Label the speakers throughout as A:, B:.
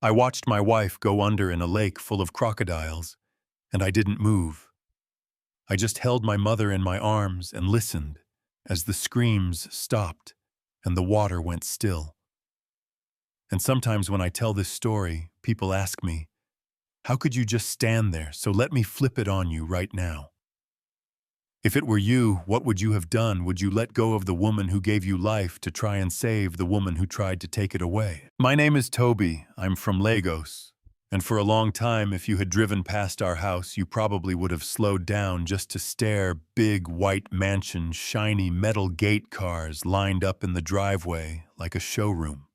A: I watched my wife go under in a lake full of crocodiles, and I didn't move. I just held my mother in my arms and listened as the screams stopped and the water went still. And sometimes when I tell this story, people ask me, "How could you just stand there? So let me flip it on you right now. If it were you, what would you have done? Would you let go of the woman who gave you life to try and save the woman who tried to take it away?" My name is Toby. I'm from Lagos. And for a long time, if you had driven past our house, you probably would have slowed down just to stare. Big white mansions, shiny metal gate cars lined up in the driveway like a showroom.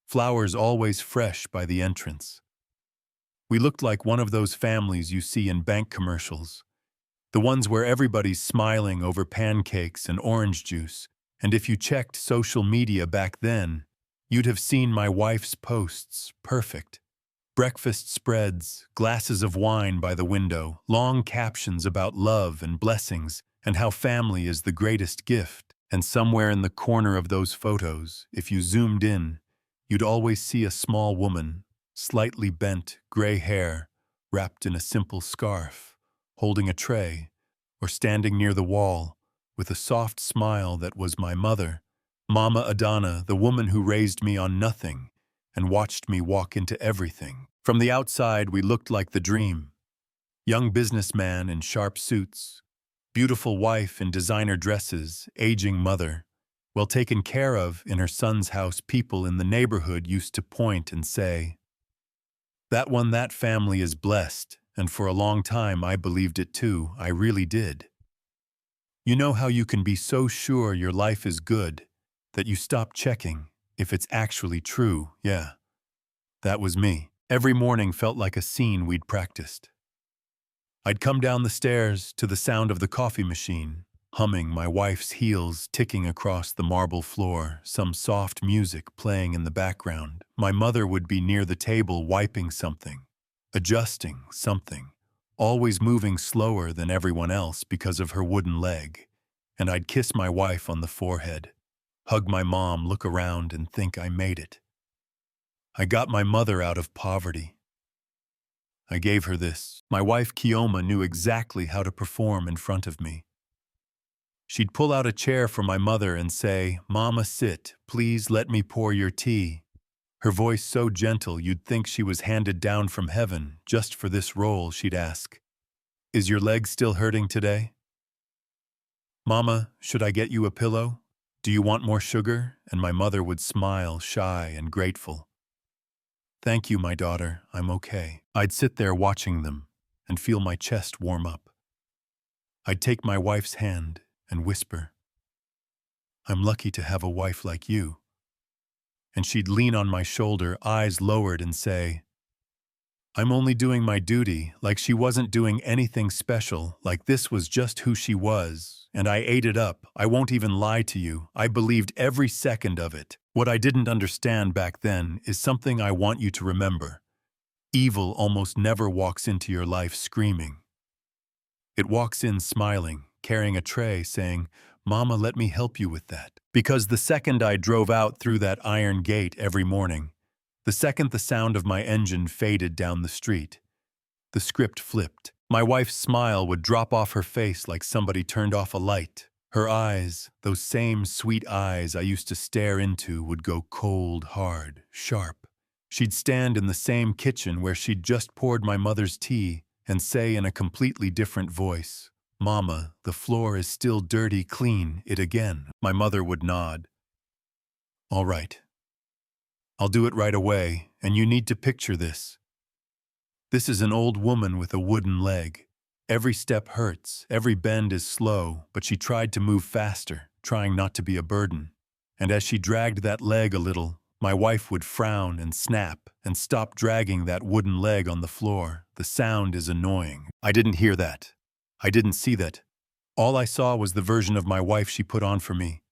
A: Flowers always fresh by the entrance. We looked like one of those families you see in bank commercials. The ones where everybody's smiling over pancakes and orange juice. And if you checked social media back then, you'd have seen my wife's posts, perfect. Breakfast spreads, glasses of wine by the window, long captions about love and blessings, and how family is the greatest gift. And somewhere in the corner of those photos, if you zoomed in, you'd always see a small woman, slightly bent, gray hair, wrapped in a simple scarf, holding a tray, or standing near the wall, with a soft smile that was my mother, Mama Adana, the woman who raised me on nothing and watched me walk into everything. From the outside, we looked like the dream. Young businessman in sharp suits, beautiful wife in designer dresses, aging mother, well taken care of in her son's house. People in the neighborhood used to point and say, that family is blessed, and for a long time I believed it too, I really did. You know how you can be so sure your life is good that you stop checking if it's actually true? Yeah, that was me. Every morning felt like a scene we'd practiced. I'd come down the stairs to the sound of the coffee machine, humming, my wife's heels ticking across the marble floor, some soft music playing in the background. My mother would be near the table wiping something, adjusting something, always moving slower than everyone else because of her wooden leg. And I'd kiss my wife on the forehead, hug my mom, look around and think I made it. I got my mother out of poverty. I gave her this. My wife Kioma knew exactly how to perform in front of me. She'd pull out a chair for my mother and say, "Mama, sit, please let me pour your tea." Her voice so gentle you'd think she was handed down from heaven. Just for this role, she'd ask, "Is your leg still hurting today? Mama, should I get you a pillow? Do you want more sugar?" And my mother would smile, shy and grateful. "Thank you, my daughter, I'm okay." I'd sit there watching them and feel my chest warm up. I'd take my wife's hand and whisper, "I'm lucky to have a wife like you." And she'd lean on my shoulder, eyes lowered, and say, "I'm only doing my duty," like she wasn't doing anything special, like this was just who she was. And I ate it up. I won't even lie to you. I believed every second of it. What I didn't understand back then is something I want you to remember. Evil almost never walks into your life screaming. It walks in smiling, carrying a tray, saying, "Mama, let me help you with that." Because the second I drove out through that iron gate every morning, the second the sound of my engine faded down the street, the script flipped. My wife's smile would drop off her face like somebody turned off a light. Her eyes, those same sweet eyes I used to stare into, would go cold, hard, sharp. She'd stand in the same kitchen where she'd just poured my mother's tea and say in a completely different voice, "Mama, the floor is still dirty, clean it again." My mother would nod. "All right. I'll do it right away, and you need to picture this. This is an old woman with a wooden leg. Every step hurts, every bend is slow, but she tried to move faster, trying not to be a burden. And as she dragged that leg a little, my wife would frown and snap and stop dragging that wooden leg on the floor. The sound is annoying. I didn't hear that. I didn't see that. All I saw was the version of my wife she put on for me.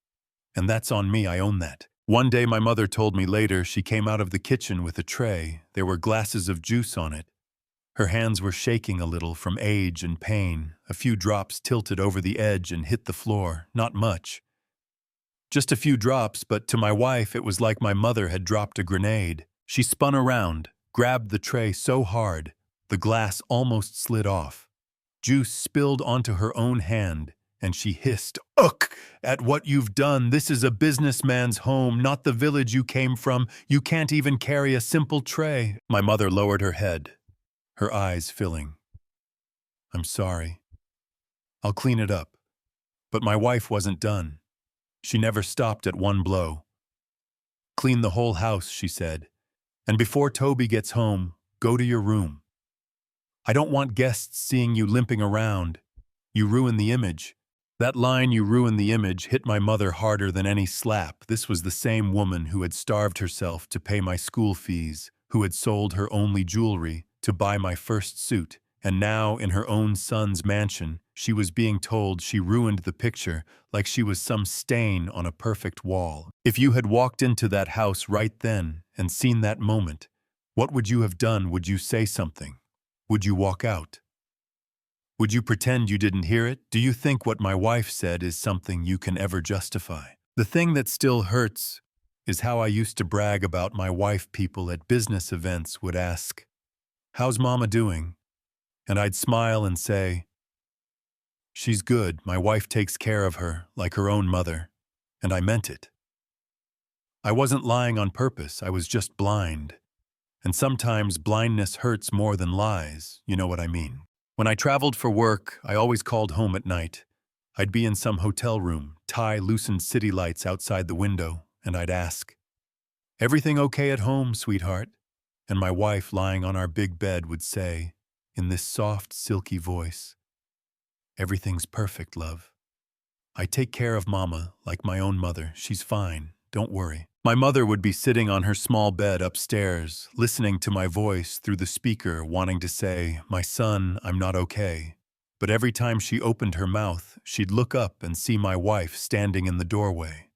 A: And that's on me, I own that. One day my mother told me later she came out of the kitchen with a tray. There were glasses of juice on it. Her hands were shaking a little from age and pain. A few drops tilted over the edge and hit the floor, not much. Just a few drops, but to my wife it was like my mother had dropped a grenade. She spun around, grabbed the tray so hard, the glass almost slid off. Juice spilled onto her own hand, and she hissed, "Ugh! At what you've done, this is a businessman's home, not the village you came from. You can't even carry a simple tray." My mother lowered her head, her eyes filling. "I'm sorry. I'll clean it up." But my wife wasn't done. She never stopped at one blow. "Clean the whole house," she said. "And before Toby gets home, go to your room. I don't want guests seeing you limping around. You ruin the image." That line, "you ruin the image," hit my mother harder than any slap. This was the same woman who had starved herself to pay my school fees, who had sold her only jewelry to buy my first suit, and now, in her own son's mansion, she was being told she ruined the picture like she was some stain on a perfect wall. If you had walked into that house right then and seen that moment, what would you have done? Would you say something? Would you walk out? Would you pretend you didn't hear it? Do you think what my wife said is something you can ever justify? The thing that still hurts is how I used to brag about my wife. People at business events would ask, "How's Mama doing?" And I'd smile and say, "She's good. My wife takes care of her like her own mother." And I meant it. I wasn't lying on purpose. I was just blind. And sometimes blindness hurts more than lies. You know what I mean. When I traveled for work, I always called home at night. I'd be in some hotel room, tie loosened city lights outside the window, and I'd ask, "Everything okay at home, sweetheart?" And my wife, lying on our big bed, would say, in this soft, silky voice, "Everything's perfect, love. I take care of Mama like my own mother. She's fine. Don't worry." My mother would be sitting on her small bed upstairs, listening to my voice through the speaker, wanting to say, "My son, I'm not okay." But every time she opened her mouth, she'd look up and see my wife standing in the doorway.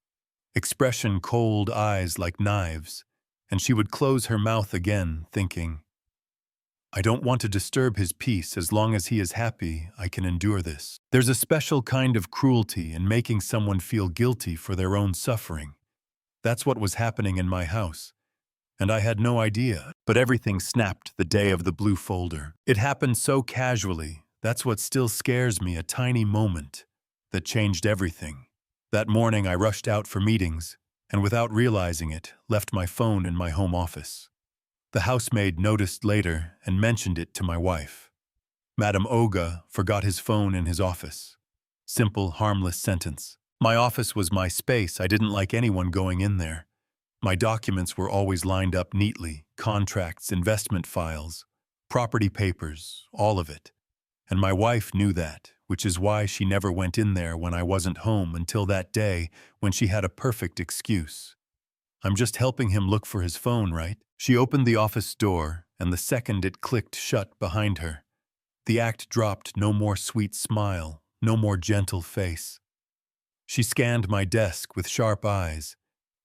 A: Expression, cold eyes like knives, and she would close her mouth again, thinking, "I don't want to disturb his peace. As long as he is happy, I can endure this." There's a special kind of cruelty in making someone feel guilty for their own suffering. That's what was happening in my house, and I had no idea. But everything snapped the day of the blue folder. It happened so casually. That's what still scares me, a tiny moment that changed everything. That morning I rushed out for meetings, and without realizing it, left my phone in my home office. The housemaid noticed later and mentioned it to my wife. Madam Oga forgot his phone in his office. Simple, harmless sentence. My office was my space. I didn't like anyone going in there. My documents were always lined up neatly, contracts, investment files, property papers, all of it. And my wife knew that, which is why she never went in there when I wasn't home until that day when she had a perfect excuse. "I'm just helping him look for his phone, right?" She opened the office door, and the second it clicked shut behind her, the act dropped. No more sweet smile, no more gentle face. She scanned my desk with sharp eyes,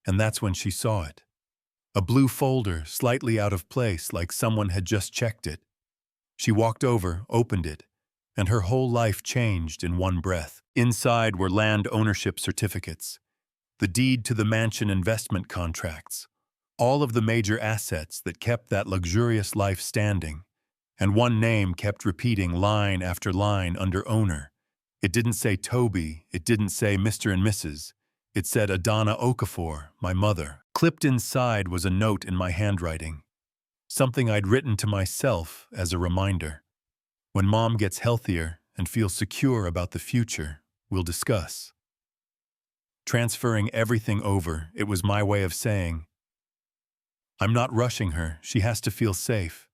A: and that's when she saw it. A blue folder, slightly out of place, like someone had just checked it. She walked over, opened it, and her whole life changed in one breath. Inside were land ownership certificates, the deed to the mansion, investment contracts, all of the major assets that kept that luxurious life standing. And one name kept repeating line after line under owner. It didn't say Toby, it didn't say Mr. and Mrs. It said Adana Okafor, my mother. Clipped inside was a note in my handwriting, something I'd written to myself as a reminder. "When Mom gets healthier and feels secure about the future, we'll discuss." Transferring everything over, it was my way of saying, "I'm not rushing her, she has to feel safe."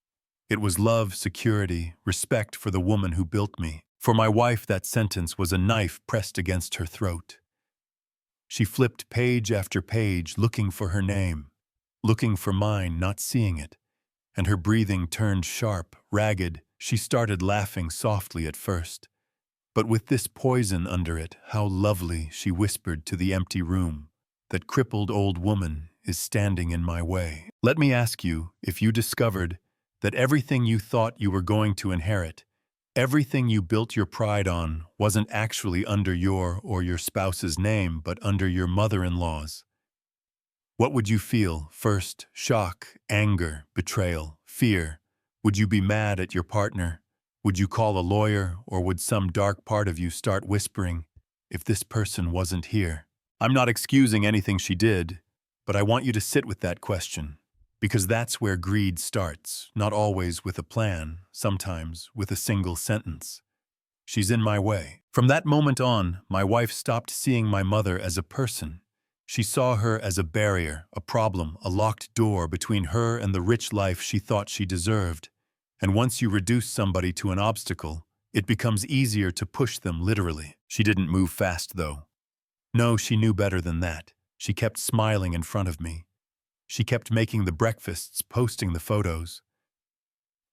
A: It was love, security, respect for the woman who built me. For my wife, that sentence was a knife pressed against her throat. She flipped page after page, looking for her name, looking for mine, not seeing it, and her breathing turned sharp, ragged. She started laughing softly at first, but with this poison under it. "How lovely," she whispered to the empty room. "That crippled old woman is standing in my way." Let me ask you, if you discovered that everything you thought you were going to inherit, everything you built your pride on, wasn't actually under your or your spouse's name, but under your mother-in-law's, What would you feel? First, shock, anger, betrayal, fear. Would you be mad at your partner? Would you call a lawyer, or would some dark part of you start whispering, if this person wasn't here? I'm not excusing anything she did, but I want you to sit with that question. Because that's where greed starts, not always with a plan, sometimes with a single sentence. She's in my way. From that moment on, my wife stopped seeing my mother as a person. She saw her as a barrier, a problem, a locked door between her and the rich life she thought she deserved. And once you reduce somebody to an obstacle, it becomes easier to push them literally. She didn't move fast, though. No, she knew better than that. She kept smiling in front of me. She kept making the breakfasts, posting the photos.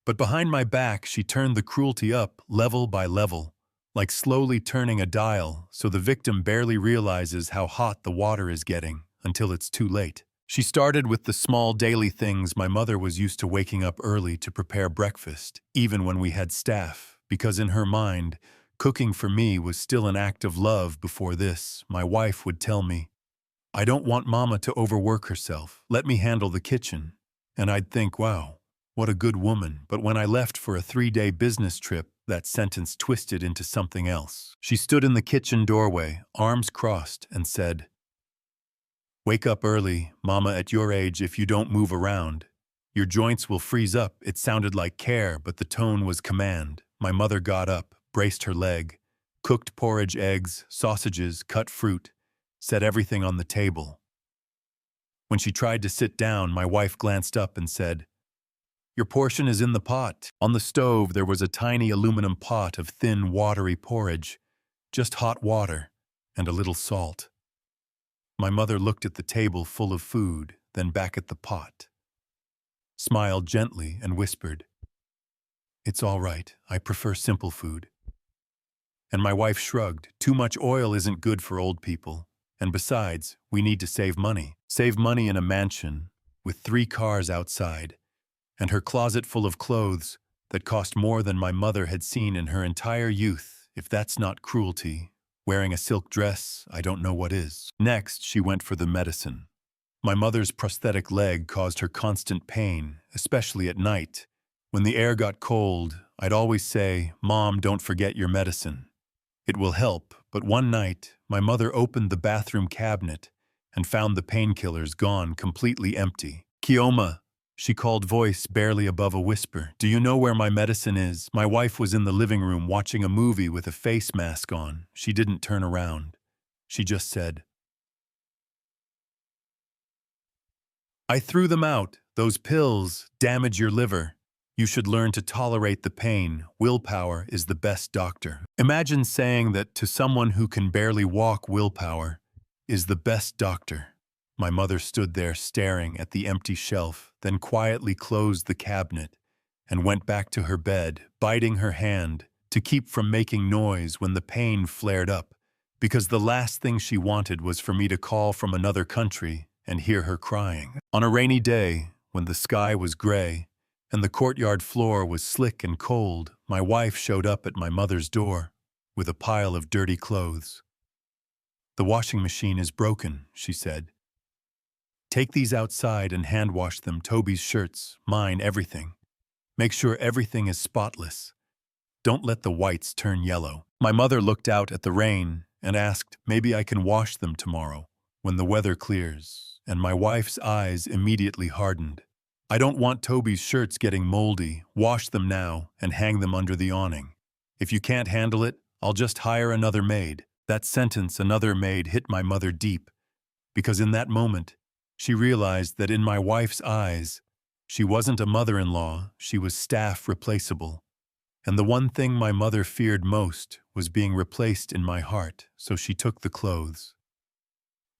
A: But behind my back, she turned the cruelty up, level by level, like slowly turning a dial so the victim barely realizes how hot the water is getting until it's too late. She started with the small daily things. My mother was used to waking up early to prepare breakfast, even when we had staff, because in her mind, cooking for me was still an act of love. Before this, my wife would tell me, "I don't want Mama to overwork herself. Let me handle the kitchen." And I'd think, wow, what a good woman. But when I left for a 3-day business trip, that sentence twisted into something else. She stood in the kitchen doorway, arms crossed, and said, "Wake up early, Mama. At your age, if you don't move around, your joints will freeze up." It sounded like care, but the tone was command. My mother got up, braced her leg, cooked porridge, eggs, sausages, cut fruit, set everything on the table. When she tried to sit down, my wife glanced up and said, "Your portion is in the pot." On the stove, there was a tiny aluminum pot of thin, watery porridge, just hot water and a little salt. My mother looked at the table full of food, then back at the pot, smiled gently and whispered, "It's all right. I prefer simple food." And my wife shrugged. "Too much oil isn't good for old people. And besides, we need to save money." Save money in a mansion with 3 cars outside and her closet full of clothes that cost more than my mother had seen in her entire youth. If that's not cruelty, wearing a silk dress, I don't know what is. Next, she went for the medicine. My mother's prosthetic leg caused her constant pain, especially at night. When the air got cold, I'd always say, "Mom, don't forget your medicine. It will help." But one night, my mother opened the bathroom cabinet and found the painkillers gone, completely empty. "Kioma," she called, voice barely above a whisper. "Do you know where my medicine is?" My wife was in the living room watching a movie with a face mask on. She didn't turn around. She just said, "I threw them out. Those pills damage your liver. You should learn to tolerate the pain. Willpower is the best doctor." Imagine saying that to someone who can barely walk. Willpower is the best doctor. My mother stood there staring at the empty shelf, then quietly closed the cabinet and went back to her bed, biting her hand to keep from making noise when the pain flared up, because the last thing she wanted was for me to call from another country and hear her crying. On a rainy day, when the sky was gray and the courtyard floor was slick and cold, my wife showed up at my mother's door with a pile of dirty clothes. "The washing machine is broken," she said. "Take these outside and hand wash them. Toby's shirts, mine, everything. Make sure everything is spotless. Don't let the whites turn yellow." My mother looked out at the rain and asked, "Maybe I can wash them tomorrow, when the weather clears." And my wife's eyes immediately hardened. "I don't want Toby's shirts getting moldy. Wash them now and hang them under the awning. If you can't handle it, I'll just hire another maid." That sentence, "another maid," hit my mother deep, because in that moment, she realized that in my wife's eyes, she wasn't a mother-in-law, she was staff replaceable. And the one thing my mother feared most was being replaced in my heart, so she took the clothes,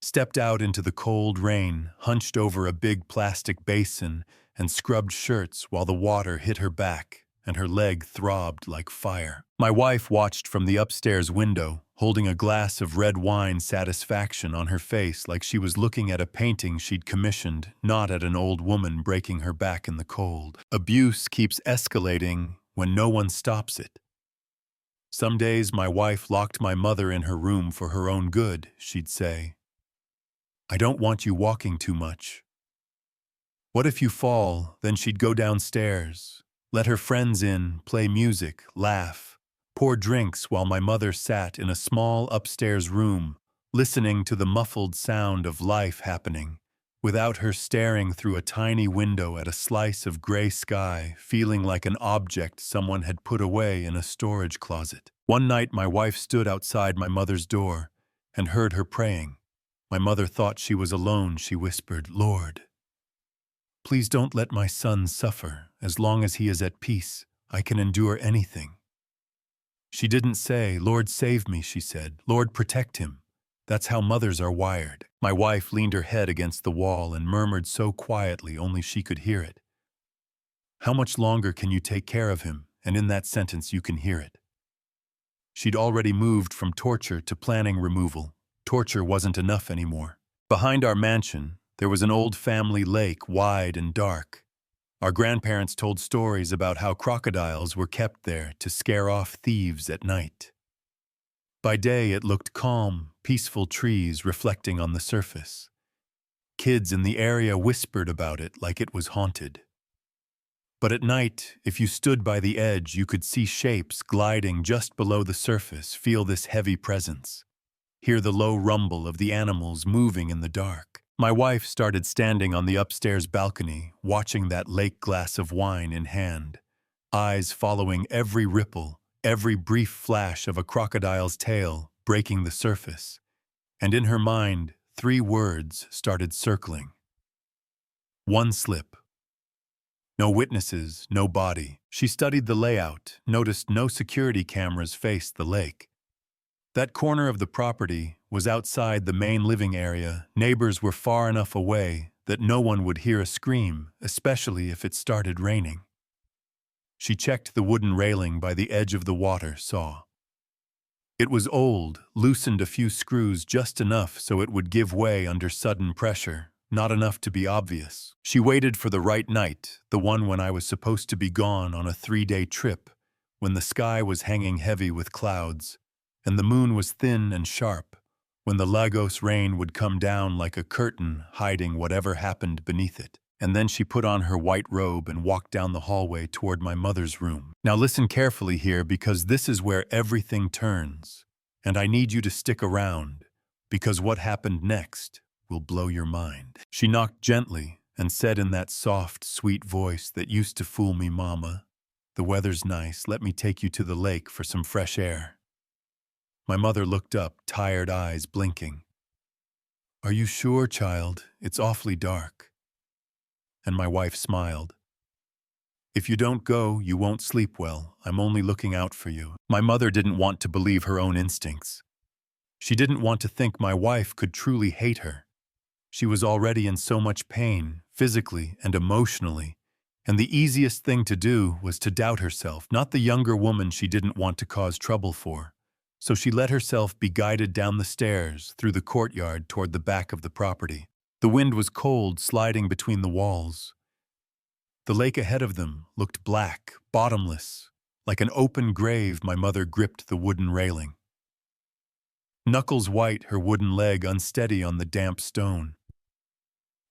A: stepped out into the cold rain, hunched over a big plastic basin, and scrubbed shirts while the water hit her back and her leg throbbed like fire. My wife watched from the upstairs window, holding a glass of red wine, satisfaction on her face like she was looking at a painting she'd commissioned, not at an old woman breaking her back in the cold. Abuse keeps escalating when no one stops it. Some days my wife locked my mother in her room for her own good, she'd say. I don't want you walking too much. What if you fall? Then she'd go downstairs, let her friends in, play music, laugh, pour drinks while my mother sat in a small upstairs room, listening to the muffled sound of life happening, without her staring through a tiny window at a slice of gray sky, feeling like an object someone had put away in a storage closet. One night my wife stood outside my mother's door and heard her praying. My mother thought she was alone. She whispered, "Lord, please don't let my son suffer. As long as he is at peace, I can endure anything." She didn't say, "Lord, save me," she said, "Lord, protect him." That's how mothers are wired. My wife leaned her head against the wall and murmured so quietly only she could hear it, "How much longer can you take care of him?" And in that sentence you can hear it. She'd already moved from torture to planning removal. Torture wasn't enough anymore. Behind our mansion, there was an old family lake, wide and dark. Our grandparents told stories about how crocodiles were kept there to scare off thieves at night. By day, it looked calm, peaceful trees reflecting on the surface. Kids in the area whispered about it like it was haunted. But at night, if you stood by the edge, you could see shapes gliding just below the surface, feel this heavy presence, hear the low rumble of the animals moving in the dark. My wife started standing on the upstairs balcony, watching that lake, glass of wine in hand, eyes following every ripple, every brief flash of a crocodile's tail breaking the surface. And in her mind, 3 words started circling. One slip. No witnesses, no body. She studied the layout, noticed no security cameras faced the lake. That corner of the property was outside the main living area. Neighbors were far enough away that no one would hear a scream, especially if it started raining. She checked the wooden railing by the edge of the water, saw. It was old, loosened a few screws just enough so it would give way under sudden pressure, not enough to be obvious. She waited for the right night, the one when I was supposed to be gone on a 3-day trip, when the sky was hanging heavy with clouds, and the moon was thin and sharp, when the Lagos rain would come down like a curtain hiding whatever happened beneath it. And then she put on her white robe and walked down the hallway toward my mother's room. Now listen carefully here, because this is where everything turns. And I need you to stick around, because what happened next will blow your mind. She knocked gently and said in that soft, sweet voice that used to fool me, "Mama, the weather's nice. Let me take you to the lake for some fresh air." My mother looked up, tired eyes blinking. "Are you sure, child? It's awfully dark." And my wife smiled. "If you don't go, you won't sleep well. I'm only looking out for you." My mother didn't want to believe her own instincts. She didn't want to think my wife could truly hate her. She was already in so much pain, physically and emotionally, and the easiest thing to do was to doubt herself, not the younger woman she didn't want to cause trouble for. So she let herself be guided down the stairs, through the courtyard toward the back of the property. The wind was cold, sliding between the walls. The lake ahead of them looked black, bottomless. Like an open grave, my mother gripped the wooden railing. Knuckles white, her wooden leg unsteady on the damp stone.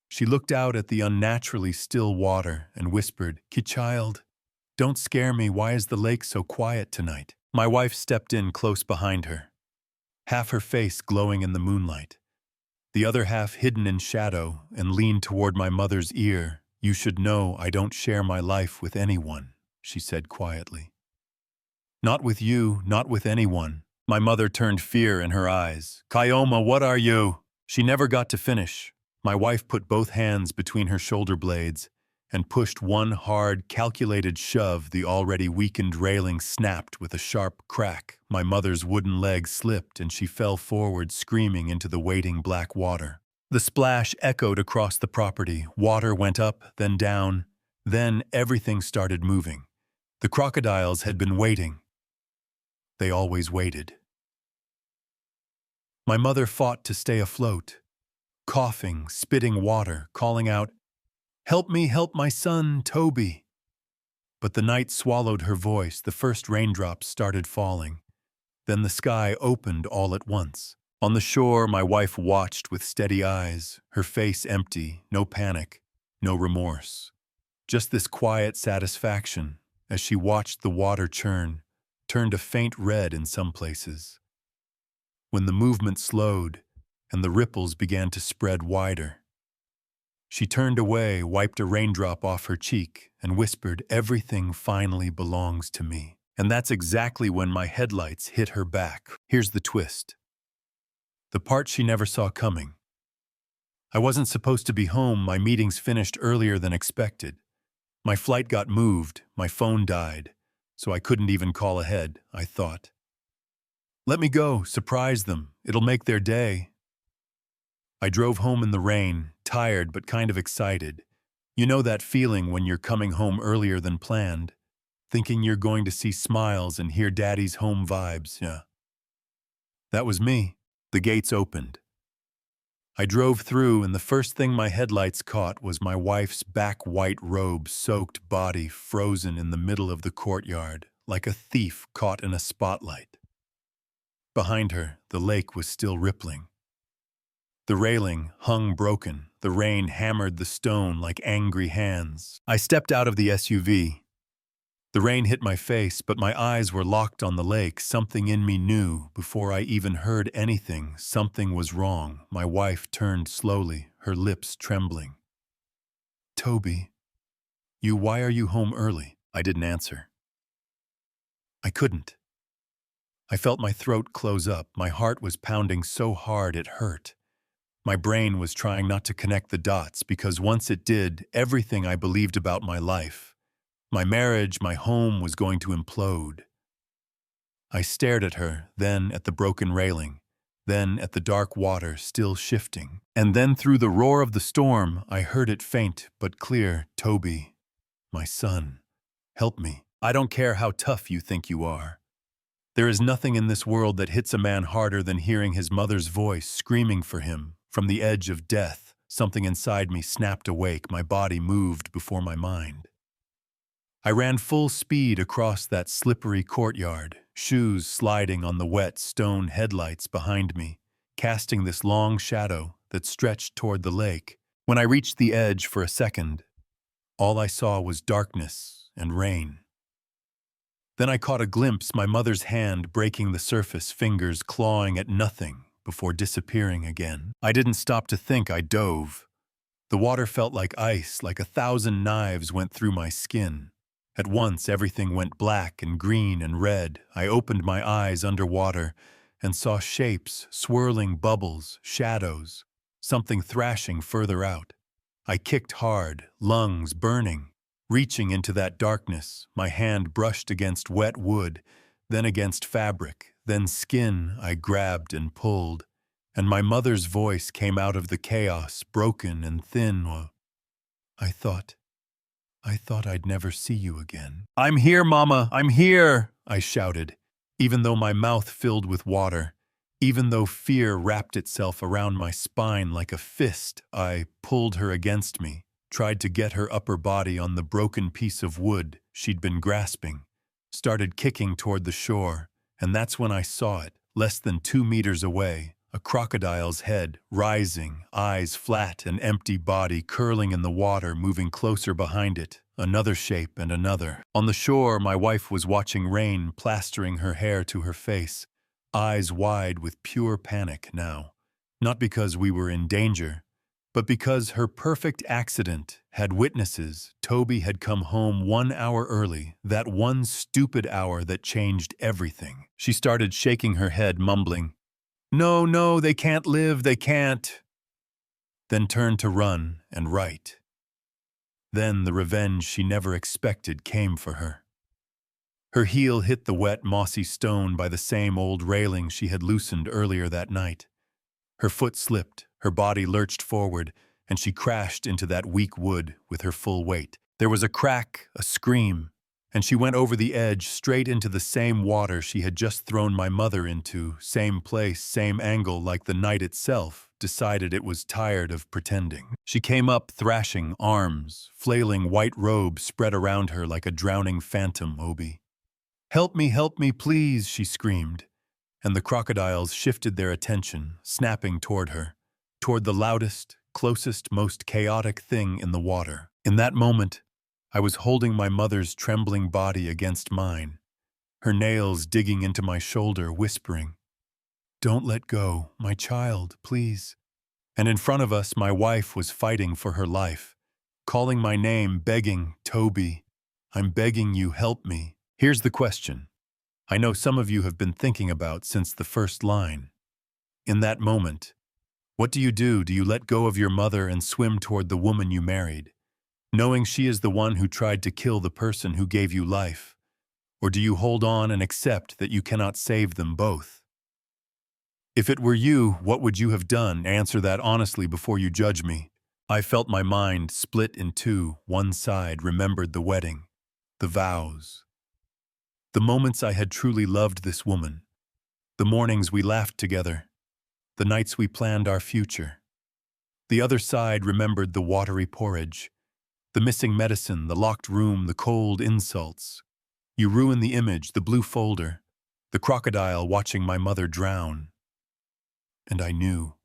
A: She looked out at the unnaturally still water and whispered, "Child, don't scare me. Why is the lake so quiet tonight?" My wife stepped in close behind her, half her face glowing in the moonlight, the other half hidden in shadow, and leaned toward my mother's ear. "You should know I don't share my life with anyone," she said quietly. "Not with you, not with anyone." My mother turned fear in her eyes. "Kayoma, what are you?" She never got to finish. My wife put both hands between her shoulder blades and pushed one hard, calculated shove. The already weakened railing snapped with a sharp crack. My mother's wooden leg slipped and she fell forward, screaming into the waiting black water. The splash echoed across the property. Water went up, then down. Then everything started moving. The crocodiles had been waiting. They always waited. My mother fought to stay afloat, coughing, spitting water, calling out, "Help me, help my son, Toby." But the night swallowed her voice. The first raindrops started falling. Then the sky opened all at once. On the shore, my wife watched with steady eyes, her face empty, no panic, no remorse. Just this quiet satisfaction as she watched the water churn, turned a faint red in some places. When the movement slowed and the ripples began to spread wider, she turned away, wiped a raindrop off her cheek, and whispered, "Everything finally belongs to me." And that's exactly when my headlights hit her back. Here's the twist. The part she never saw coming. I wasn't supposed to be home, my meetings finished earlier than expected. My flight got moved, my phone died, so I couldn't even call ahead, I thought. Let me go, surprise them, it'll make their day. I drove home in the rain, tired but kind of excited. You know that feeling when you're coming home earlier than planned, thinking you're going to see smiles and hear Daddy's home vibes, yeah. That was me. The gates opened. I drove through, and the first thing my headlights caught was my wife's back white robe-soaked body frozen in the middle of the courtyard, like a thief caught in a spotlight. Behind her, the lake was still rippling. The railing hung broken. The rain hammered the stone like angry hands. I stepped out of the SUV. The rain hit my face, but my eyes were locked on the lake. Something in me knew, before I even heard anything, something was wrong. My wife turned slowly, her lips trembling. "Toby, why are you home early?" I didn't answer. I couldn't. I felt my throat close up. My heart was pounding so hard it hurt. My brain was trying not to connect the dots, because once it did, everything I believed about my life, my marriage, my home, was going to implode. I stared at her, then at the broken railing, then at the dark water still shifting. And then through the roar of the storm, I heard it faint but clear. "Toby, my son, help me. I don't care how tough you think you are." There is nothing in this world that hits a man harder than hearing his mother's voice screaming for him from the edge of death. Something inside me snapped awake. My body moved before my mind. I ran full speed across that slippery courtyard, shoes sliding on the wet stone headlights behind me, casting this long shadow that stretched toward the lake. When I reached the edge for a second, all I saw was darkness and rain. Then I caught a glimpse, my mother's hand breaking the surface, fingers clawing at nothing before disappearing again. I didn't stop to think, I dove. The water felt like ice, like 1,000 knives went through my skin. At once, everything went black and green and red. I opened my eyes underwater and saw shapes, swirling bubbles, shadows, something thrashing further out. I kicked hard, lungs burning. Reaching into that darkness, my hand brushed against wet wood, then against fabric, then skin. I grabbed and pulled, and my mother's voice came out of the chaos, broken and thin. I thought I'd never see you again." "I'm here, Mama, I'm here," I shouted, even though my mouth filled with water. Even though fear wrapped itself around my spine like a fist, I pulled her against me, tried to get her upper body on the broken piece of wood she'd been grasping, started kicking toward the shore, and that's when I saw it, less than 2 meters away, a crocodile's head, rising, eyes flat, an empty body curling in the water, moving closer behind it, another shape and another. On the shore, my wife was watching rain plastering her hair to her face, eyes wide with pure panic now, not because we were in danger, but because her perfect accident had witnesses. Toby had come home 1 hour early, that one stupid hour that changed everything. She started shaking her head, mumbling, "No, no, they can't live, they can't," then turned to run and write. Then the revenge she never expected came for her. Her heel hit the wet, mossy stone by the same old railing she had loosened earlier that night. Her foot slipped, her body lurched forward, and she crashed into that weak wood with her full weight. There was a crack, a scream, and she went over the edge straight into the same water she had just thrown my mother into, same place, same angle, like the night itself decided it was tired of pretending. She came up thrashing, arms, flailing white robe spread around her like a drowning phantom. "Obi, help me, please," she screamed. and the crocodiles shifted their attention, snapping toward her, toward the loudest, closest, most chaotic thing in the water. In that moment, I was holding my mother's trembling body against mine, her nails digging into my shoulder, whispering, "Don't let go, my child, please." And in front of us, my wife was fighting for her life, calling my name, begging, "Toby, I'm begging you, help me." Here's the question I know some of you have been thinking about since the first line. In that moment, what do you do? Do you let go of your mother and swim toward the woman you married, knowing she is the one who tried to kill the person who gave you life? Or do you hold on and accept that you cannot save them both? If it were you, what would you have done? Answer that honestly before you judge me. I felt my mind split in two. One side remembered the wedding, the vows, the moments I had truly loved this woman, the mornings we laughed together, the nights we planned our future. The other side remembered the watery porridge, the missing medicine, the locked room, the cold insults. You ruined the image, the blue folder, the crocodile watching my mother drown. And I knew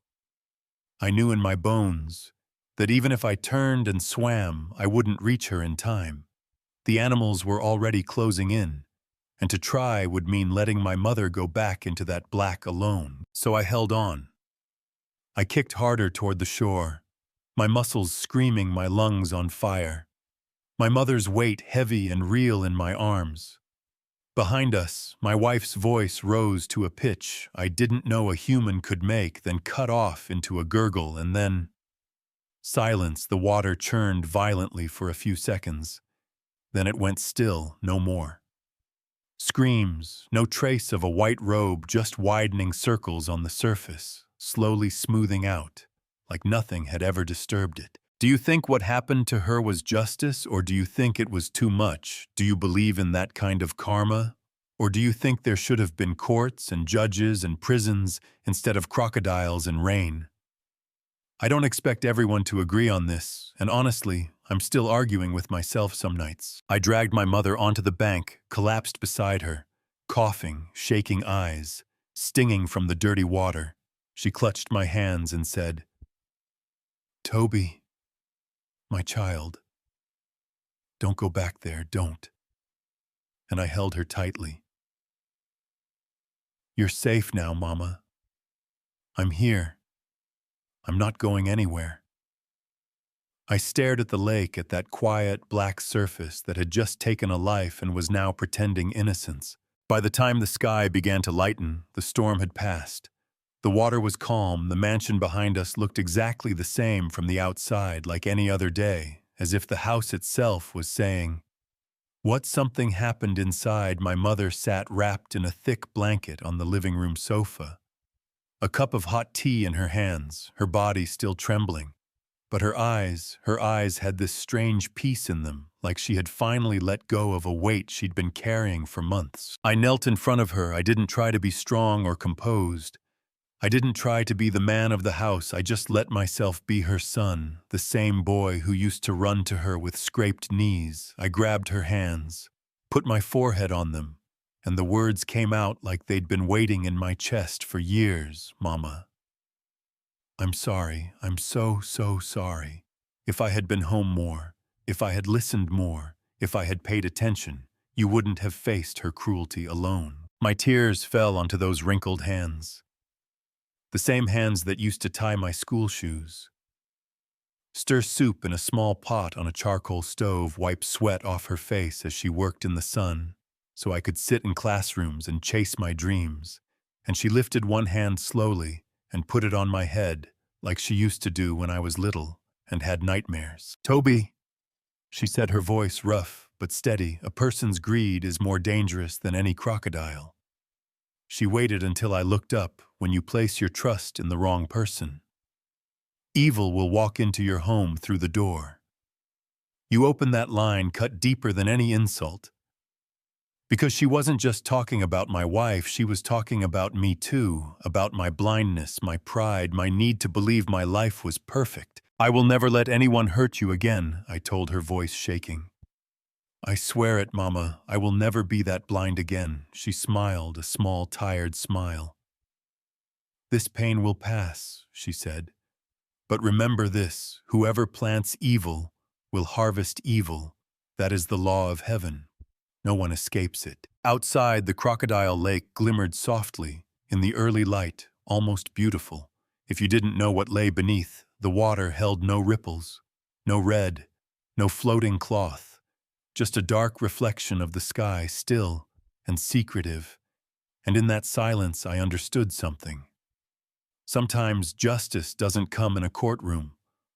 A: in my bones, that even if I turned and swam, I wouldn't reach her in time. The animals were already closing in, and to try would mean letting my mother go back into that black alone. So I held on. I kicked harder toward the shore, my muscles screaming, my lungs on fire, my mother's weight heavy and real in my arms. Behind us, my wife's voice rose to a pitch I didn't know a human could make, then cut off into a gurgle, and then silence. The water churned violently for a few seconds. Then it went still, no more. Screams, no trace of a white robe, just widening circles on the surface, slowly smoothing out, like nothing had ever disturbed it. Do you think what happened to her was justice, or do you think it was too much? Do you believe in that kind of karma? Or do you think there should have been courts and judges and prisons instead of crocodiles and rain? I don't expect everyone to agree on this, and honestly, I'm still arguing with myself some nights. I dragged my mother onto the bank, collapsed beside her, coughing, shaking eyes, stinging from the dirty water. She clutched my hands and said, "Toby, my child, don't go back there, don't." And I held her tightly. "You're safe now, Mama. I'm here. I'm not going anywhere." I stared at the lake, at that quiet, black surface that had just taken a life and was now pretending innocence. By the time the sky began to lighten, the storm had passed. The water was calm, the mansion behind us looked exactly the same from the outside, like any other day, as if the house itself was saying, "What?" Something happened inside. My mother sat wrapped in a thick blanket on the living room sofa, a cup of hot tea in her hands, her body still trembling. But her eyes had this strange peace in them, like she had finally let go of a weight she'd been carrying for months. I knelt in front of her. I didn't try to be strong or composed. I didn't try to be the man of the house. I just let myself be her son, the same boy who used to run to her with scraped knees. I grabbed her hands, put my forehead on them, and the words came out like they'd been waiting in my chest for years. "Mama, I'm sorry. I'm so, so sorry. If I had been home more, if I had listened more, if I had paid attention, you wouldn't have faced her cruelty alone." My tears fell onto those wrinkled hands, the same hands that used to tie my school shoes, stir soup in a small pot on a charcoal stove, wipe sweat off her face as she worked in the sun, so I could sit in classrooms and chase my dreams. And she lifted one hand slowly and put it on my head, like she used to do when I was little and had nightmares. "Toby," she said, her voice rough but steady, "a person's greed is more dangerous than any crocodile." She waited until I looked up. When you place your trust in the wrong person, evil will walk into your home through the door. You open that line, cut deeper than any insult. Because she wasn't just talking about my wife, she was talking about me too, about my blindness, my pride, my need to believe my life was perfect. "I will never let anyone hurt you again," I told her, voice shaking. I swear it, Mama, I will never be that blind again. She smiled, a small, tired smile. This pain will pass, she said. But remember this, whoever plants evil will harvest evil. That is the law of heaven. No one escapes it. Outside, the crocodile lake glimmered softly, in the early light, almost beautiful. If you didn't know what lay beneath, the water held no ripples, no red, no floating cloth, just a dark reflection of the sky, still and secretive. And in that silence, I understood something. Sometimes justice doesn't come in a courtroom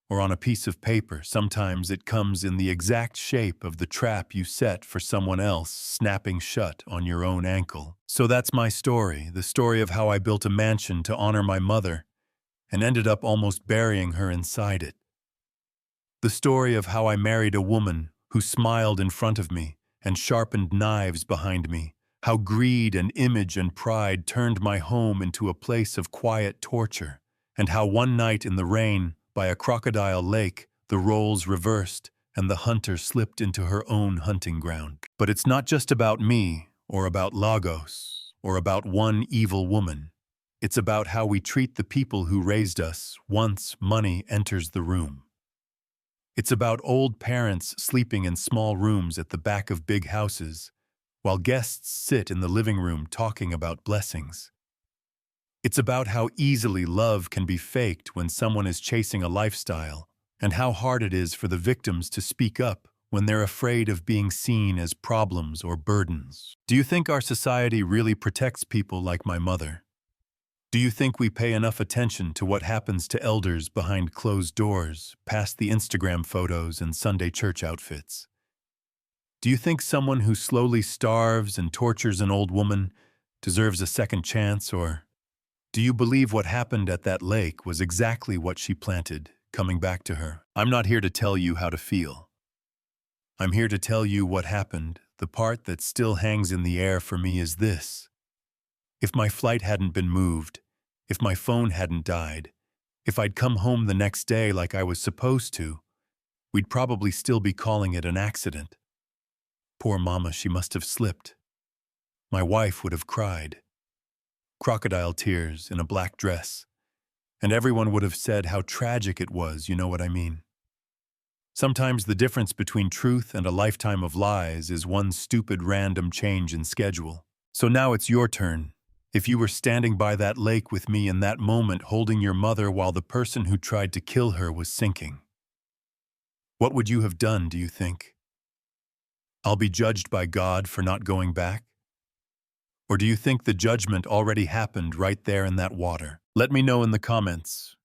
A: or on a piece of paper. Sometimes it comes in the exact shape of the trap you set for someone else, snapping shut on your own ankle. So that's my story, the story of how I built a mansion to honor my mother and ended up almost burying her inside it. The story of how I married a woman who smiled in front of me and sharpened knives behind me. How greed and image and pride turned my home into a place of quiet torture, and how one night in the rain, by a crocodile lake, the roles reversed and the hunter slipped into her own hunting ground. But it's not just about me, or about Lagos, or about one evil woman. It's about how we treat the people who raised us once money enters the room. It's about old parents sleeping in small rooms at the back of big houses, while guests sit in the living room talking about blessings. It's about how easily love can be faked when someone is chasing a lifestyle, and how hard it is for the victims to speak up when they're afraid of being seen as problems or burdens. Do you think our society really protects people like my mother? Do you think we pay enough attention to what happens to elders behind closed doors, past the Instagram photos and Sunday church outfits? Do you think someone who slowly starves and tortures an old woman deserves a second chance, or do you believe what happened at that lake was exactly what she planted, coming back to her? I'm not here to tell you how to feel. I'm here to tell you what happened. The part that still hangs in the air for me is this. If my flight hadn't been moved, if my phone hadn't died, if I'd come home the next day like I was supposed to, we'd probably still be calling it an accident. Poor Mama, she must have slipped. My wife would have cried. Crocodile tears in a black dress. And everyone would have said how tragic it was, you know what I mean? Sometimes the difference between truth and a lifetime of lies is one stupid random change in schedule. So now it's your turn. If you were standing by that lake with me in that moment holding your mother while the person who tried to kill her was sinking, what would you have done, do you think? I'll be judged by God for not going back? Or do you think the judgment already happened right there in that water? Let me know in the comments.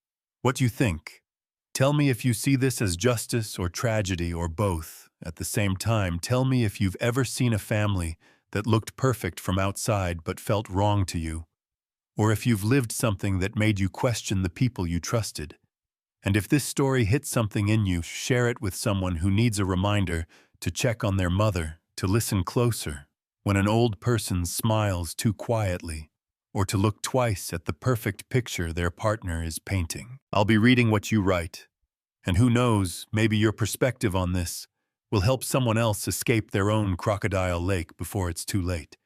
A: What do you think? Tell me if you see this as justice or tragedy or both. At the same time, tell me if you've ever seen a family that looked perfect from outside but felt wrong to you, or if you've lived something that made you question the people you trusted. And if this story hits something in you, share it with someone who needs a reminder to check on their mother, to listen closer when an old person smiles too quietly, or to look twice at the perfect picture their partner is painting. I'll be reading what you write, and who knows, maybe your perspective on this will help someone else escape their own crocodile lake before it's too late.